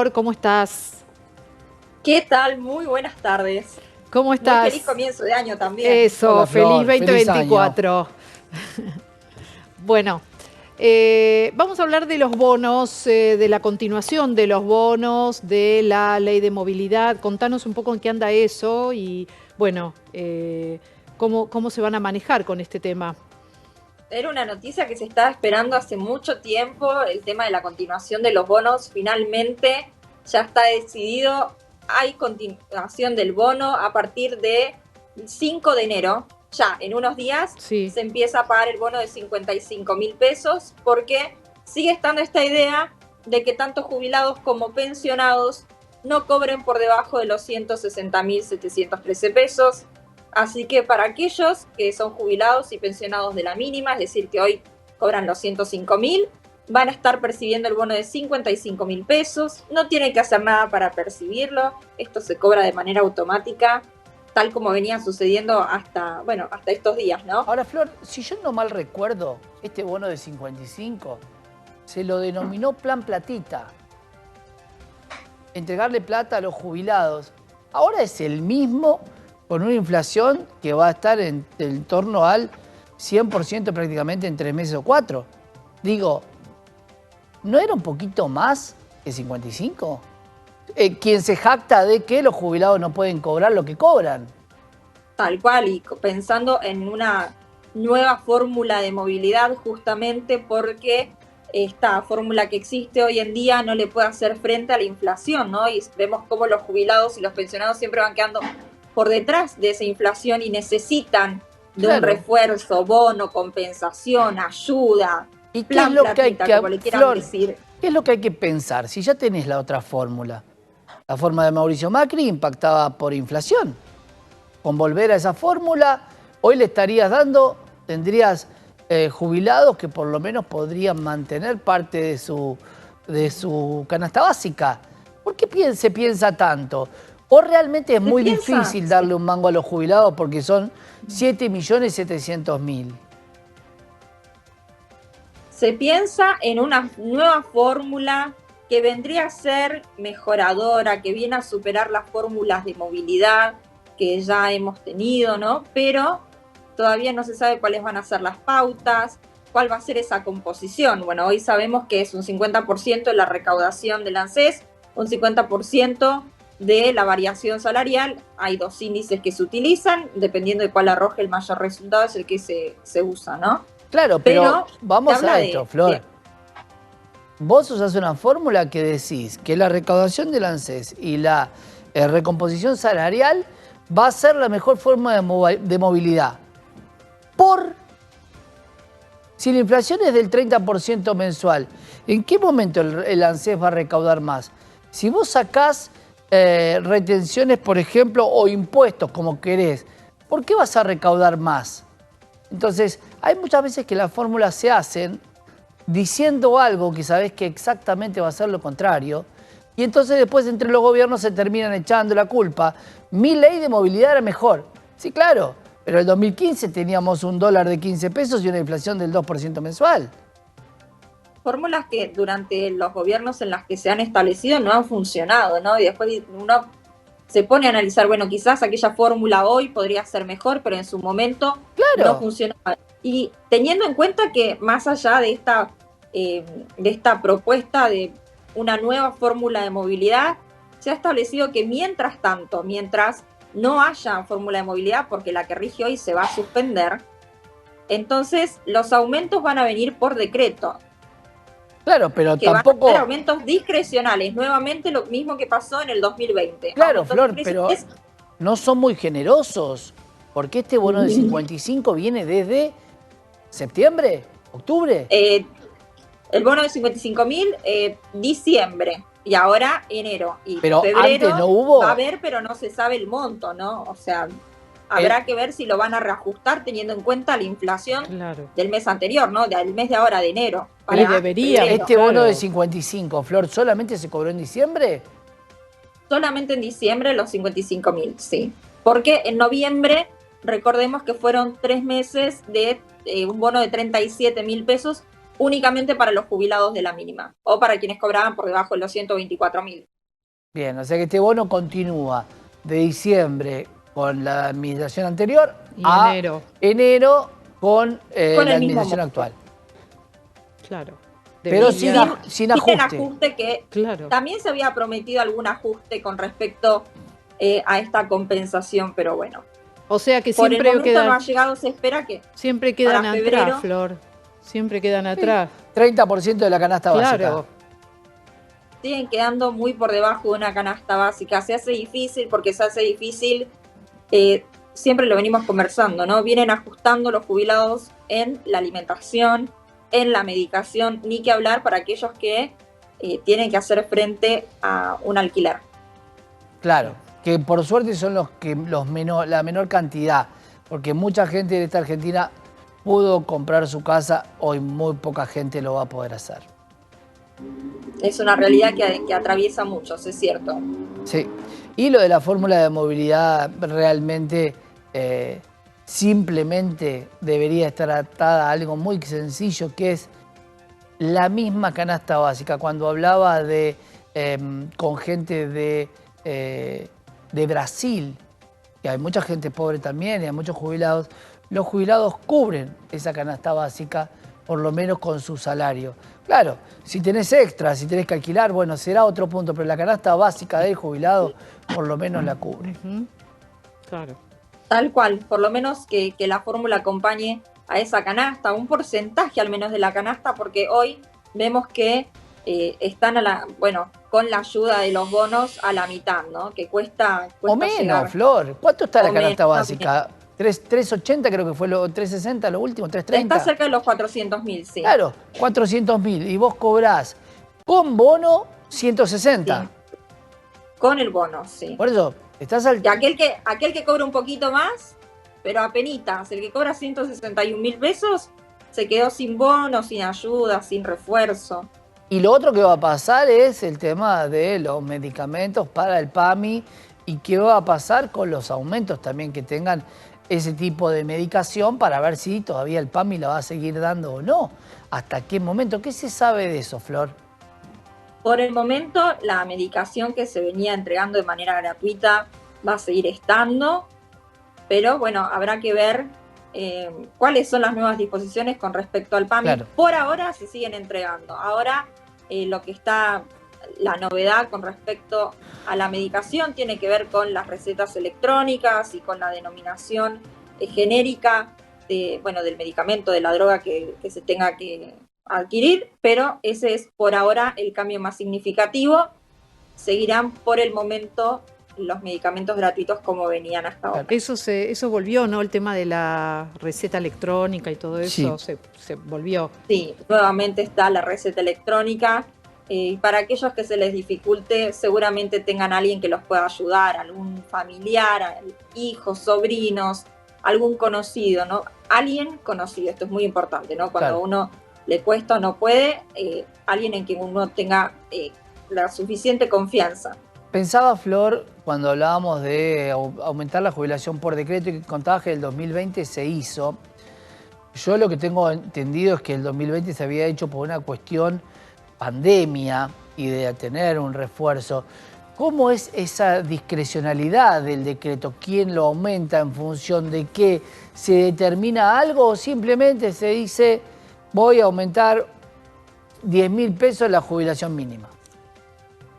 Flor, ¿cómo estás? ¿Qué tal? Muy buenas tardes. ¿Cómo Muy estás? feliz comienzo de año también. Eso, Hola feliz Flor, feliz año. 2024. Bueno, vamos a hablar de los bonos, de la continuación de los bonos, de la ley de movilidad. Contanos un poco en qué anda eso y, bueno, cómo se van a manejar con este tema. Era una noticia que se estaba esperando hace mucho tiempo, el tema de la continuación de los bonos. Finalmente ya está decidido. Hay continuación del bono a partir de 5 de enero. Ya en unos días Sí. se empieza a pagar el bono de 55.000 pesos porque sigue estando esta idea de que tanto jubilados como pensionados no cobren por debajo de los 160.713 pesos. Así que para aquellos que son jubilados y pensionados de la mínima, es decir, que hoy cobran los 105.000, van a estar percibiendo el bono de 55.000 pesos. No tienen que hacer nada para percibirlo. Esto se cobra de manera automática, tal como venía sucediendo hasta estos días, ¿no? Ahora, Flor, si yo no mal recuerdo, este bono de 55 se lo denominó Plan Platita. Entregarle plata a los jubilados. Ahora es el mismo con una inflación que va a estar en torno al 100% prácticamente en 3 meses o 4. Digo, ¿no era un poquito más que 55? Quien se jacta de que los jubilados no pueden cobrar lo que cobran. Tal cual, y pensando en una nueva fórmula de movilidad, justamente porque esta fórmula que existe hoy en día no le puede hacer frente a la inflación, ¿no? Y vemos cómo los jubilados y los pensionados siempre van quedando por detrás de esa inflación y necesitan de un refuerzo, bono, compensación, ayuda, ¿Y qué es plan lo que hay platita, como le quieran Flor, decir. qué es lo que hay que pensar? Si ya tenés la otra fórmula, la forma de Mauricio Macri impactaba por inflación. Con volver a esa fórmula, hoy le estarías dando, tendrías jubilados que por lo menos podrían mantener parte de su canasta básica. ¿Por qué se piensa tanto? ¿O realmente es muy difícil darle un mango a los jubilados porque son 7.700.000? Se piensa en una nueva fórmula que vendría a ser mejoradora, que viene a superar las fórmulas de movilidad que ya hemos tenido, ¿no? Pero todavía no se sabe cuáles van a ser las pautas, cuál va a ser esa composición. Bueno, hoy sabemos que es un 50% de la recaudación del ANSES, un 50% de la variación salarial. Hay dos índices que se utilizan, dependiendo de cuál arroje el mayor resultado es el que se usa, ¿no? Claro, pero vamos a esto, Flor. Vos usás una fórmula que decís que la recaudación del ANSES y la recomposición salarial va a ser la mejor forma de movilidad. Si la inflación es del 30% mensual, ¿en qué momento el ANSES va a recaudar más? Si vos sacás retenciones, por ejemplo, o impuestos, como querés, ¿por qué vas a recaudar más? Entonces, hay muchas veces que las fórmulas se hacen diciendo algo que sabés que exactamente va a ser lo contrario, y entonces después entre los gobiernos se terminan echando la culpa. Mi ley de movilidad era mejor. Sí, claro, pero en el 2015 teníamos un dólar de 15 pesos y una inflación del 2% mensual. Fórmulas que durante los gobiernos en las que se han establecido no han funcionado, ¿no? Y después uno se pone a analizar, bueno, quizás aquella fórmula hoy podría ser mejor, pero en su momento no funcionaba. Y teniendo en cuenta que más allá de esta propuesta de una nueva fórmula de movilidad, se ha establecido que mientras tanto, mientras no haya fórmula de movilidad, porque la que rige hoy se va a suspender, entonces los aumentos van a venir por decreto. Claro, pero que tampoco... van a ser aumentos discrecionales, nuevamente lo mismo que pasó en el 2020. Claro, aumentos Flor, pero no son muy generosos, porque este bono de 55 viene desde septiembre, octubre. El bono de 55.000, diciembre, y ahora enero. Y pero febrero antes no hubo... va a haber, pero no se sabe el monto, ¿no? O sea, habrá que ver si lo van a reajustar teniendo en cuenta la inflación del mes anterior, ¿no? Del mes de ahora, de enero. Y debería. Este bono de 55, Flor, ¿solamente se cobró en diciembre? Solamente en diciembre los 55.000, sí. Porque en noviembre, recordemos que fueron 3 meses de un bono de 37.000 pesos únicamente para los jubilados de la mínima o para quienes cobraban por debajo de los 124.000. Bien, o sea que este bono continúa de diciembre con la administración anterior Y a enero, con Con la el mismo administración monto. actual. claro. Pero Debería- sin Sin ajuste. ajuste que Claro. también se había prometido algún ajuste con respecto a esta compensación, pero bueno, O sea que por el siempre momento no ha quedan, llegado, se espera que siempre quedan para atrás, febrero. Flor. Siempre quedan atrás. 30% de la canasta Claro. básica. siguen quedando muy por debajo de una canasta básica. Se hace difícil porque se hace difícil, siempre lo venimos conversando, ¿no? Vienen ajustando los jubilados en la alimentación, en la medicación, ni que hablar para aquellos que tienen que hacer frente a un alquiler. Claro, que por suerte son la menor cantidad, porque mucha gente de esta Argentina pudo comprar su casa, hoy muy poca gente lo va a poder hacer. Es una realidad que atraviesa muchos, es cierto. Sí, y lo de la fórmula de movilidad realmente simplemente debería estar atada a algo muy sencillo, que es la misma canasta básica. Cuando hablaba con gente de Brasil, que hay mucha gente pobre también y hay muchos jubilados, los jubilados cubren esa canasta básica, por lo menos con su salario. Claro, si tenés extra, si tenés que alquilar, bueno, será otro punto, pero la canasta básica del jubilado por lo menos la cubre. Ujú. Claro. Tal cual, por lo menos que la fórmula acompañe a esa canasta, un porcentaje al menos de la canasta, porque hoy vemos que están con la ayuda de los bonos a la mitad, ¿no? Que cuesta O menos, llegar. Flor. ¿Cuánto está la O canasta menos, básica? 380 creo que fue, 360 lo último, 330. Está cerca de los 400.000, sí. Claro, 400.000 y vos cobrás con bono 160. Sí. Con el bono, sí. Por eso, estás al... Y aquel que cobra un poquito más, pero apenitas, el que cobra 161.000 pesos, se quedó sin bono, sin ayuda, sin refuerzo. Y lo otro que va a pasar es el tema de los medicamentos para el PAMI y qué va a pasar con los aumentos también que tengan ese tipo de medicación para ver si todavía el PAMI la va a seguir dando o no. ¿Hasta qué momento? ¿Qué se sabe de eso, Flor? Por el momento, la medicación que se venía entregando de manera gratuita va a seguir estando, pero bueno, habrá que ver cuáles son las nuevas disposiciones con respecto al PAMI. Claro. Por ahora se siguen entregando. Ahora lo que está, la novedad con respecto a la medicación tiene que ver con las recetas electrónicas y con la denominación genérica del medicamento, de la droga que se tenga que adquirir, pero ese es por ahora el cambio más significativo. Seguirán por el momento los medicamentos gratuitos como venían hasta ahora. Eso volvió, ¿no? El tema de la receta electrónica y todo eso Sí. se volvió. Sí, nuevamente está la receta electrónica. Y para aquellos que se les dificulte, seguramente tengan alguien que los pueda ayudar, algún familiar, hijos, sobrinos, algún conocido, ¿no? Alguien conocido, esto es muy importante, ¿no? Cuando Claro. uno le cuesta o no puede, alguien en quien uno tenga la suficiente confianza. Pensaba, Flor, cuando hablábamos de aumentar la jubilación por decreto y que contabas que el 2020 se hizo, yo lo que tengo entendido es que el 2020 se había hecho por una cuestión pandemia y de tener un refuerzo. ¿Cómo es esa discrecionalidad del decreto? ¿Quién lo aumenta en función de qué? ¿Se determina algo o simplemente se dice voy a aumentar 10.000 pesos la jubilación mínima?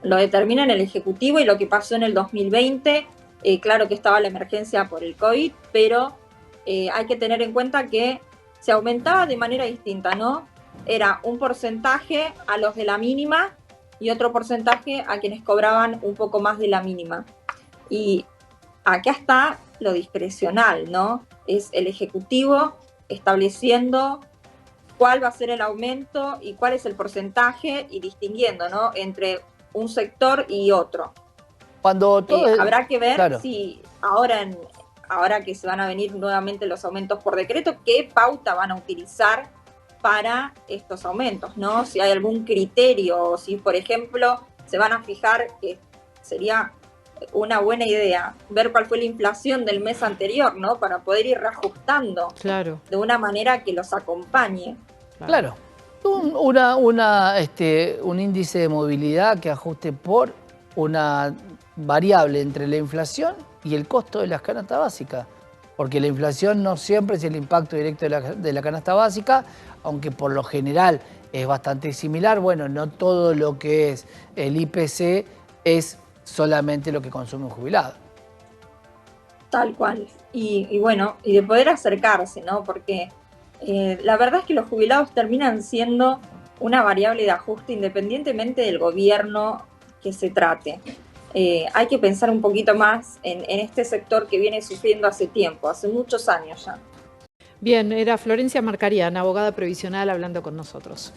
Lo determina en el Ejecutivo y lo que pasó en el 2020, claro que estaba la emergencia por el COVID, pero hay que tener en cuenta que se aumentaba de manera distinta, ¿no? Era un porcentaje a los de la mínima y otro porcentaje a quienes cobraban un poco más de la mínima. Y acá está lo discrecional, ¿no? Es el Ejecutivo estableciendo cuál va a ser el aumento y cuál es el porcentaje y distinguiendo, ¿no? Entre un sector y otro. Cuando todo habrá que ver claro. si ahora que se van a venir nuevamente los aumentos por decreto, qué pauta van a utilizar para estos aumentos, ¿no? Si hay algún criterio, o si, por ejemplo, se van a fijar, que sería una buena idea, ver cuál fue la inflación del mes anterior, ¿no? Para poder ir reajustando Claro. de una manera que los acompañe. Claro. un índice de movilidad que ajuste por una variable entre la inflación y el costo de las canastas básicas. Porque la inflación no siempre es el impacto directo de la canasta básica, aunque por lo general es bastante similar. Bueno, no todo lo que es el IPC es solamente lo que consume un jubilado. Tal cual. Y bueno, y de poder acercarse, ¿no? Porque la verdad es que los jubilados terminan siendo una variable de ajuste independientemente del gobierno que se trate. Hay que pensar un poquito más en este sector que viene sufriendo hace tiempo, hace muchos años ya. Bien, era Florencia Marcarián, abogada previsional, hablando con nosotros.